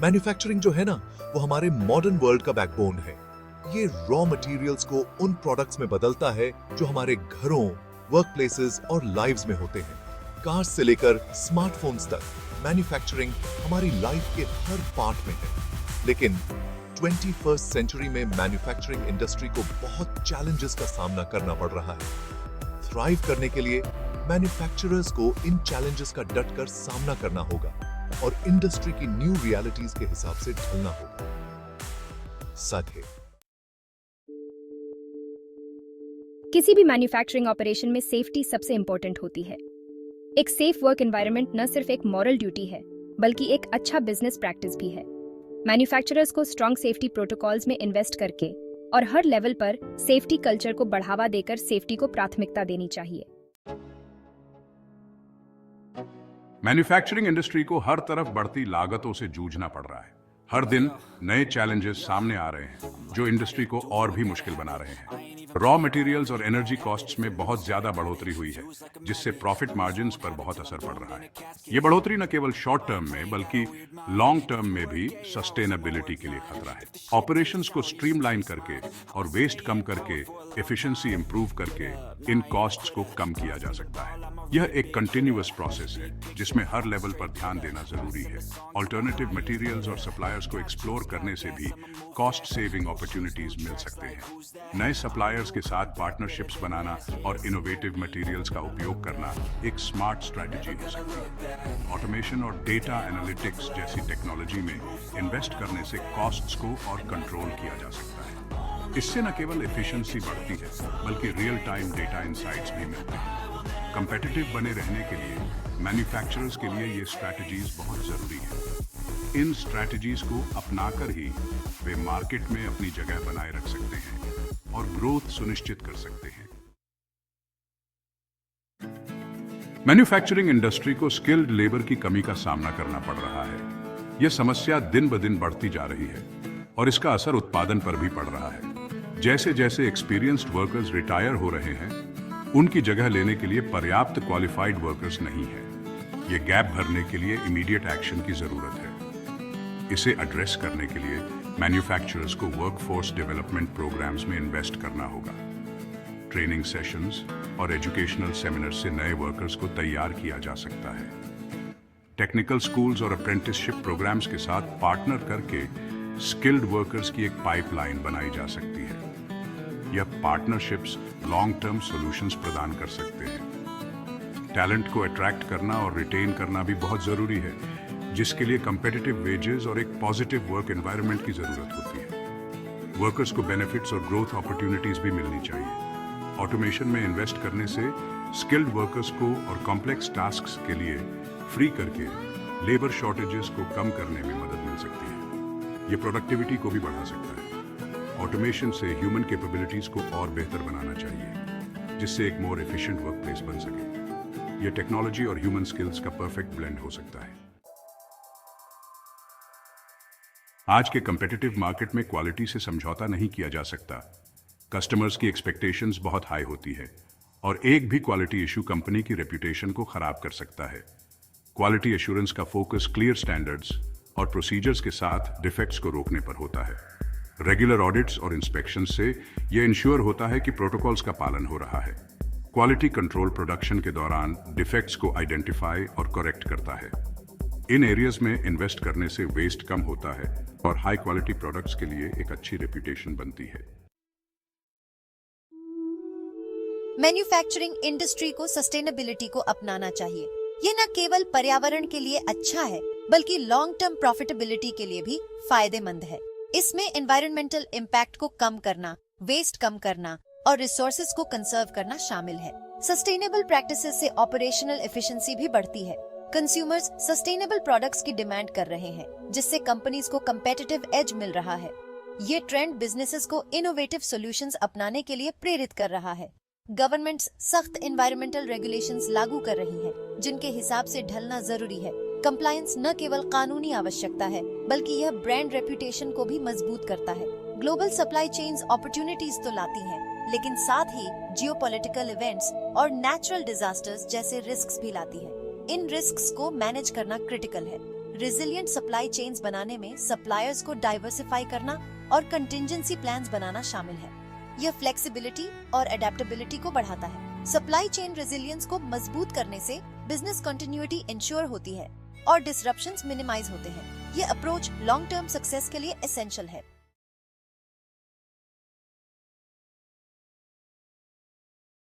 Manufacturing जो है ना, वो हमारे मॉडर्न वर्ल्ड का बैकबोन है। ये रॉ मटेरियल्स को उन प्रोडक्ट्स में बदलता है जो हमारे घरों, वर्क प्लेसेस और लाइव्स में होते हैं। कार्स से लेकर स्मार्टफोन्स तक मैन्युफैक्चरिंग हमारी लाइफ के हर पार्ट में है। लेकिन 21st सेंचुरी में मैन्युफैक्चरिंग इंडस्ट्री को बहुत चैलेंजेस का सामना करना पड़ रहा है। थ्राइव करने के लिए मैन्युफैक्चरर्स को इन चैलेंजेस का डटकर सामना करना होगा और इंडस्ट्री की न्यू रियलिटीज के हिसाब से ढलना होगा। साथे किसी भी मैन्युफैक्चरिंग ऑपरेशन में सेफ्टी सबसे इंपॉर्टेंट होती है। एक सेफ वर्क एनवायरनमेंट न सिर्फ एक मॉरल ड्यूटी है, बल्कि एक अच्छा बिजनेस प्रैक्टिस भी है। मैन्युफैक्चरर्स को स्ट्रॉन्ग सेफ्टी प्रोटोकॉल्स में इन्वेस्ट करके और हर लेवल पर सेफ्टी कल्चर को बढ़ावा देकर सेफ्टी को प्राथमिकता देनी चाहिए। मैन्युफैक्चरिंग इंडस्ट्री को हर तरफ बढ़ती लागतों से जूझना पड़ रहा है। हर दिन नए चैलेंजेस सामने आ रहे हैं जो इंडस्ट्री को और भी मुश्किल बना रहे हैं। रॉ मटेरियल्स और एनर्जी कॉस्ट्स में बहुत ज्यादा बढ़ोतरी हुई है, जिससे प्रॉफिट मार्जिन्स पर बहुत असर पड़ रहा है। ये बढ़ोतरी न केवल शॉर्ट टर्म में बल्कि लॉन्ग टर्म में भी सस्टेनेबिलिटी के लिए खतरा है। ऑपरेशंस को स्ट्रीमलाइन करके और वेस्ट कम करके, एफिशिएंसी इंप्रूव करके इन कॉस्ट्स को कम किया जा सकता है। यह एक कंटिन्यूअस प्रोसेस है जिसमें हर लेवल पर ध्यान देना जरूरी है। ऑल्टरनेटिव मटेरियल्स और सप्लायर्स को एक्सप्लोर करने से भी कॉस्ट सेविंग अपॉर्चुनिटीज मिल सकते हैं। नए सप्लायर्स के साथ पार्टनरशिप्स बनाना और इनोवेटिव मटेरियल्स का उपयोग करना एक स्मार्ट स्ट्रेटजी हो सकती है। ऑटोमेशन और डेटा एनालिटिक्स जैसी टेक्नोलॉजी में इन्वेस्ट करने से कॉस्ट्स को और कंट्रोल किया जा सकता है। इससे न केवल एफिशिएंसी बढ़ती है बल्कि रियल टाइम डेटा इंसाइट्स भी मिलते हैं। कंपेटिटिव बने रहने के लिए मैन्युफैक्चरर्स के लिए ये स्ट्रैटेजीज बहुत जरूरी है। इन स्ट्रैटेजीज को अपनाकर ही वे मार्केट में अपनी जगह बनाए रख सकते हैं और ग्रोथ सुनिश्चित कर सकते हैं। मैन्युफैक्चरिंग इंडस्ट्री को स्किल्ड लेबर की कमी का सामना करना पड़ रहा है। यह समस्या दिन ब दिन बढ़ती जा रही है और इसका असर उत्पादन पर भी पड़ रहा है। जैसे जैसे एक्सपीरियंस्ड वर्कर्स रिटायर हो रहे हैं, उनकी जगह लेने के लिए पर्याप्त क्वालिफाइड वर्कर्स नहीं है। ये गैप भरने के लिए इमीडिएट एक्शन की जरूरत है। इसे एड्रेस करने के लिए मैन्युफैक्चरर्स को वर्कफोर्स डेवलपमेंट प्रोग्राम्स में इन्वेस्ट करना होगा। ट्रेनिंग सेशंस और एजुकेशनल सेमिनार से नए वर्कर्स को तैयार किया जा सकता है। टेक्निकल स्कूल्स और अप्रेंटिसशिप प्रोग्राम्स के साथ पार्टनर करके स्किल्ड वर्कर्स की एक पाइपलाइन बनाई जा सकती है। यह पार्टनरशिप्स लॉन्ग टर्म सॉल्यूशंस प्रदान कर सकते हैं। टैलेंट को अट्रैक्ट करना और रिटेन करना भी बहुत जरूरी है, जिसके लिए कंपेटिटिव वेजेस और एक पॉजिटिव वर्क एनवायरनमेंट की जरूरत होती है। वर्कर्स को बेनिफिट्स और ग्रोथ अपॉर्चुनिटीज भी मिलनी चाहिए। ऑटोमेशन में इन्वेस्ट करने से स्किल्ड वर्कर्स को और कॉम्प्लेक्स टास्क्स के लिए फ्री करके लेबर शॉर्टेजेस को कम करने में मदद मिल सकती है। ये प्रोडक्टिविटी को भी बढ़ा सकता है। ऑटोमेशन से ह्यूमन कैपेबिलिटीज को और बेहतर बनाना चाहिए, जिससे एक मोर एफिशिएंट वर्कप्लेस बन सके। यह टेक्नोलॉजी और ह्यूमन स्किल्स का परफेक्ट ब्लेंड हो सकता है। आज के कंपेटिटिव मार्केट में क्वालिटी से समझौता नहीं किया जा सकता। कस्टमर्स की एक्सपेक्टेशंस बहुत हाई होती है और एक भी क्वालिटी इशू कंपनी की रेपुटेशन को खराब कर सकता है। क्वालिटी एश्योरेंस का फोकस क्लियर स्टैंडर्ड्स और प्रोसीजर्स के साथ डिफेक्ट्स को रोकने पर होता है। रेगुलर ऑडिट्स और इंस्पेक्शन से यह इंश्योर होता है कि प्रोटोकॉल्स का पालन हो रहा है। क्वालिटी कंट्रोल प्रोडक्शन के दौरान डिफेक्ट्स को आइडेंटिफाई और करेक्ट करता है। इन एरियाज में इन्वेस्ट करने से वेस्ट कम होता है और हाई क्वालिटी प्रोडक्ट्स के लिए एक अच्छी रेपुटेशन बनती है। मैन्युफैक्चरिंग इंडस्ट्री को सस्टेनेबिलिटी को अपनाना चाहिए। ये न केवल पर्यावरण के लिए अच्छा है बल्कि लॉन्ग टर्म प्रॉफिटेबिलिटी के लिए भी फायदेमंद है। इसमें एनवायरमेंटल इम्पैक्ट को कम करना, वेस्ट कम करना और रिसोर्सेज को कंजर्व करना शामिल है। सस्टेनेबल प्रैक्टिसेस से ऑपरेशनल एफिशिएंसी भी बढ़ती है। कंज्यूमर्स सस्टेनेबल प्रोडक्ट्स की डिमांड कर रहे हैं, जिससे कंपनीज को कंपेटिटिव एज मिल रहा है। ये ट्रेंड बिजनेसेस को इनोवेटिव सॉल्यूशंस अपनाने के लिए प्रेरित कर रहा है। गवर्नमेंट्स सख्त एनवायरमेंटल रेगुलेशंस लागू कर रही हैं, जिनके हिसाब से ढलना जरूरी है। कंप्लायंस न केवल कानूनी आवश्यकता है बल्कि यह ब्रांड रेपुटेशन को भी मजबूत करता है। ग्लोबल सप्लाई चेन्स अपॉर्चुनिटीज तो लाती हैं, लेकिन साथ ही जियोपॉलिटिकल इवेंट्स और नेचुरल डिजास्टर्स जैसे रिस्क्स भी लाती है। इन रिस्क्स को मैनेज करना क्रिटिकल है। रिजिलियंट सप्लाई चेन्स बनाने में सप्लायर्स को डाइवर्सिफाई करना और कंटिंजेंसी प्लान्स बनाना शामिल है। यह फ्लेक्सिबिलिटी और एडेप्टेबिलिटी को बढ़ाता है। सप्लाई चेन रेजिलियंस को मजबूत करने से बिजनेस कंटिन्यूटी इंश्योर होती है और डिसरप्शंस मिनिमाइज होते हैं। ये अप्रोच लॉन्ग टर्म सक्सेस के लिए एसेंशियल है।